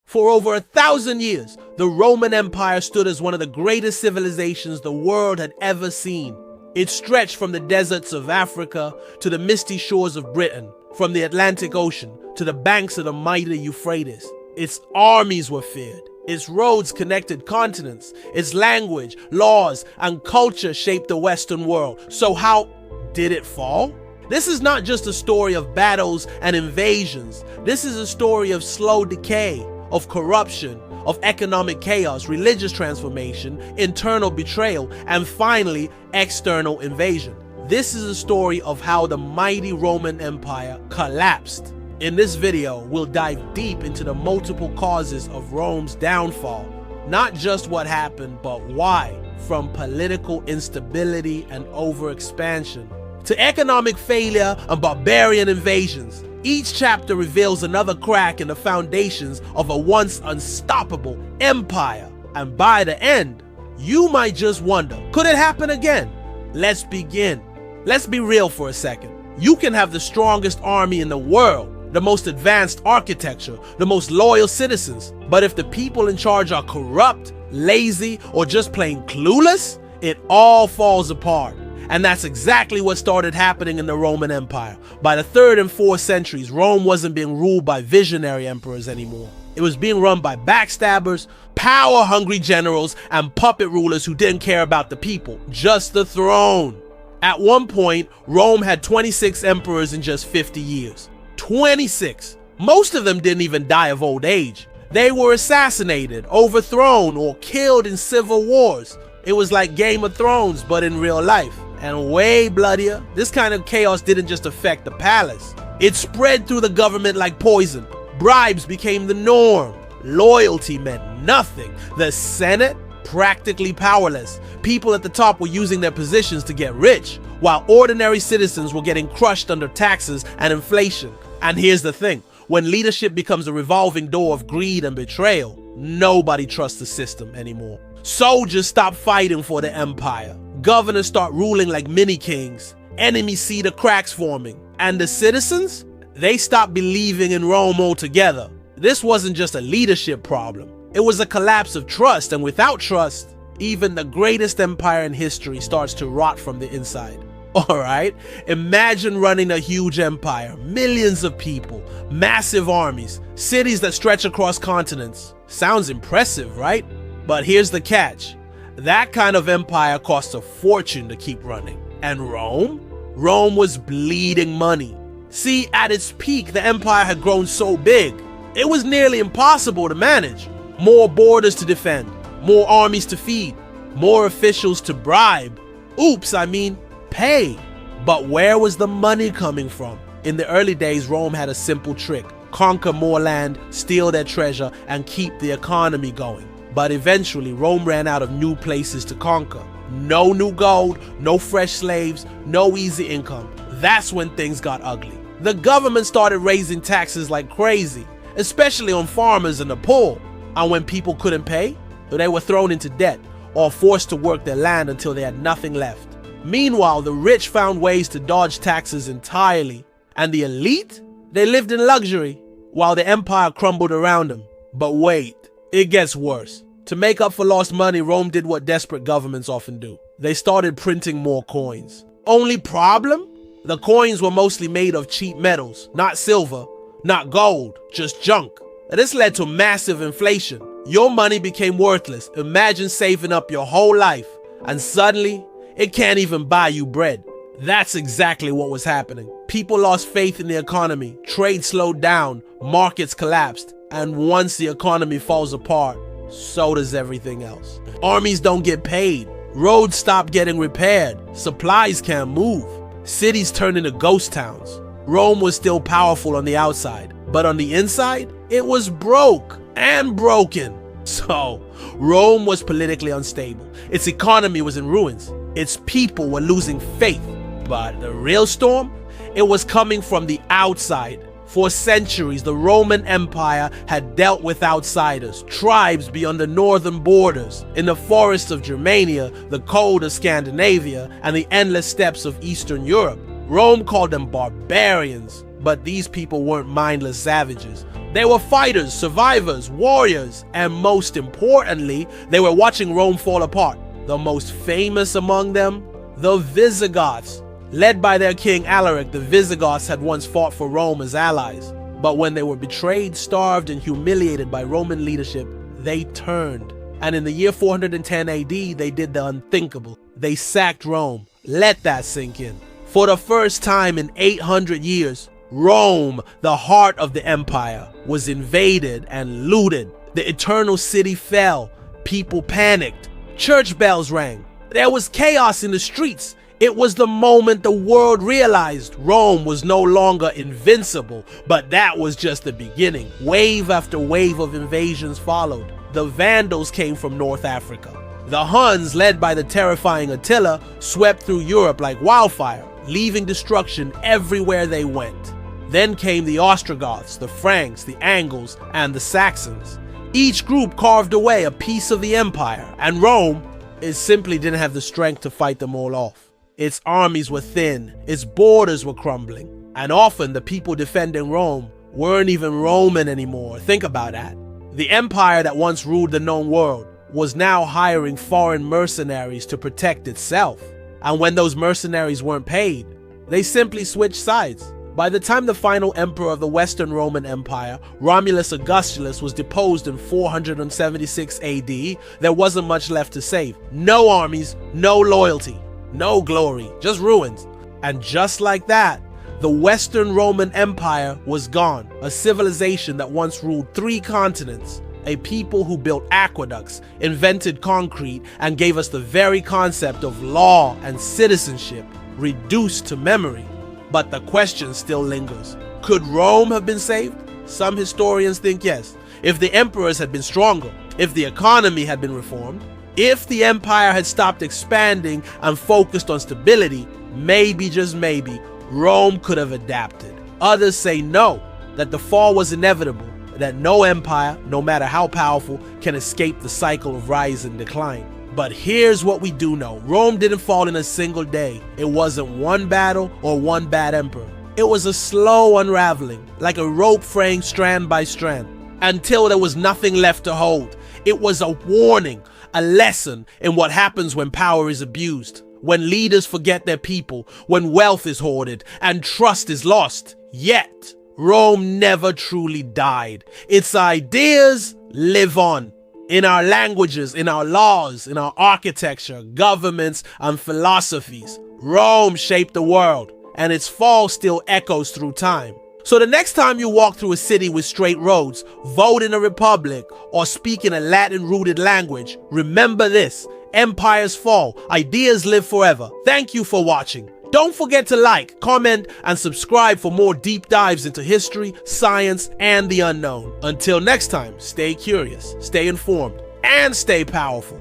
For over 1,000 years, the Roman Empire stood as one of the greatest civilizations the world had ever seen. It stretched from the deserts of Africa to the misty shores of Britain, from the Atlantic Ocean to the banks of the mighty Euphrates. Its armies were feared. Its roads connected continents. Its language, laws, and culture shaped the Western world. So how did it fall? This is not just a story of battles and invasions. This is a story of slow decay, of corruption, of economic chaos, religious transformation, internal betrayal, and finally, external invasion. This is a story of how the mighty Roman Empire collapsed. In this video, we'll dive deep into the multiple causes of Rome's downfall. Not just what happened, but why, from political instability and overexpansion to economic failure and barbarian invasions. Each chapter reveals another crack in the foundations of a once unstoppable empire. And by the end, you might just wonder, could it happen again? Let's begin. Let's be real for a second. You can have the strongest army in the world, the most advanced architecture, the most loyal citizens, but if the people in charge are corrupt, lazy, or just plain clueless, it all falls apart. And that's exactly what started happening in the Roman Empire. By the 3rd and 4th centuries, Rome wasn't being ruled by visionary emperors anymore. It was being run by backstabbers, power-hungry generals, and puppet rulers who didn't care about the people, just the throne. At one point, Rome had 26 emperors in just 50 years. 26! Most of them didn't even die of old age. They were assassinated, overthrown, or killed in civil wars. It was like Game of Thrones, but in real life. And way bloodier. This kind of chaos didn't just affect the palace. It spread through the government like poison. Bribes became the norm. Loyalty meant nothing. The Senate, practically powerless. People at the top were using their positions to get rich, while ordinary citizens were getting crushed under taxes and inflation. And here's the thing, when leadership becomes a revolving door of greed and betrayal, nobody trusts the system anymore. Soldiers stop fighting for the empire. Governors start ruling like mini-kings. Enemies see the cracks forming. And the citizens? They stop believing in Rome altogether. This wasn't just a leadership problem. It was a collapse of trust, and without trust, even the greatest empire in history starts to rot from the inside. Alright, imagine running a huge empire, millions of people, massive armies, cities that stretch across continents. Sounds impressive, right? But here's the catch. That kind of empire costs a fortune to keep running. And Rome? Rome was bleeding money. See, at its peak, the empire had grown so big, it was nearly impossible to manage. More borders to defend, more armies to feed, more officials to bribe. Pay. But where was the money coming from? In the early days, Rome had a simple trick. Conquer more land, steal their treasure, and keep the economy going. But eventually, Rome ran out of new places to conquer. No new gold, no fresh slaves, no easy income. That's when things got ugly. The government started raising taxes like crazy, especially on farmers and the poor. And when people couldn't pay, they were thrown into debt or forced to work their land until they had nothing left. Meanwhile, the rich found ways to dodge taxes entirely. And the elite? They lived in luxury while the empire crumbled around them. But wait, it gets worse. To make up for lost money, Rome did what desperate governments often do. They started printing more coins. Only problem? The coins were mostly made of cheap metals, not silver, not gold, just junk. This led to massive inflation. Your money became worthless. Imagine saving up your whole life, and suddenly, it can't even buy you bread. That's exactly what was happening. People lost faith in the economy, trade slowed down, markets collapsed, and once the economy falls apart, so does everything else. Armies don't get paid, roads stop getting repaired, supplies can't move, cities turn into ghost towns. Rome was still powerful on the outside, but on the inside, it was broke and broken. So, Rome was politically unstable, its economy was in ruins, its people were losing faith. But the real storm? It was coming from the outside. For centuries, the Roman Empire had dealt with outsiders, tribes beyond the northern borders, in the forests of Germania, the cold of Scandinavia, and the endless steppes of Eastern Europe. Rome called them barbarians, but these people weren't mindless savages. They were fighters, survivors, warriors, and most importantly, they were watching Rome fall apart. The most famous among them, the Visigoths. Led by their king Alaric, the Visigoths had once fought for Rome as allies. But when they were betrayed, starved, and humiliated by Roman leadership, they turned. And in the year 410 AD, they did the unthinkable. They sacked Rome. Let that sink in. For the first time in 800 years, Rome, the heart of the empire, was invaded and looted. The eternal city fell. People panicked. Church bells rang. There was chaos in the streets. It was the moment the world realized Rome was no longer invincible, but that was just the beginning. Wave after wave of invasions followed. The Vandals came from North Africa. The Huns, led by the terrifying Attila, swept through Europe like wildfire, leaving destruction everywhere they went. Then came the Ostrogoths, the Franks, the Angles, and the Saxons. Each group carved away a piece of the empire, and Rome, it simply didn't have the strength to fight them all off. Its armies were thin, its borders were crumbling, and often the people defending Rome weren't even Roman anymore. Think about that. The empire that once ruled the known world was now hiring foreign mercenaries to protect itself. And when those mercenaries weren't paid, they simply switched sides. By the time the final emperor of the Western Roman Empire, Romulus Augustulus, was deposed in 476 AD, there wasn't much left to save. No armies, no loyalty, no glory, just ruins. And just like that, the Western Roman Empire was gone. A civilization that once ruled 3 continents. A people who built aqueducts, invented concrete, and gave us the very concept of law and citizenship, reduced to memory. But the question still lingers. Could Rome have been saved? Some historians think yes. If the emperors had been stronger, if the economy had been reformed, if the empire had stopped expanding and focused on stability, maybe, just maybe, Rome could have adapted. Others say no, that the fall was inevitable, that no empire, no matter how powerful, can escape the cycle of rise and decline. But here's what we do know. Rome didn't fall in a single day. It wasn't one battle or one bad emperor. It was a slow unraveling, like a rope fraying strand by strand, until there was nothing left to hold. It was a warning, a lesson in what happens when power is abused, when leaders forget their people, when wealth is hoarded and trust is lost. Yet, Rome never truly died. Its ideas live on. In our languages, in our laws, in our architecture, governments, and philosophies. Rome shaped the world, and its fall still echoes through time. So the next time you walk through a city with straight roads, vote in a republic, or speak in a Latin-rooted language, remember this: empires fall, ideas live forever. Thank you for watching. Don't forget to like, comment, and subscribe for more deep dives into history, science, and the unknown. Until next time, stay curious, stay informed, and stay powerful.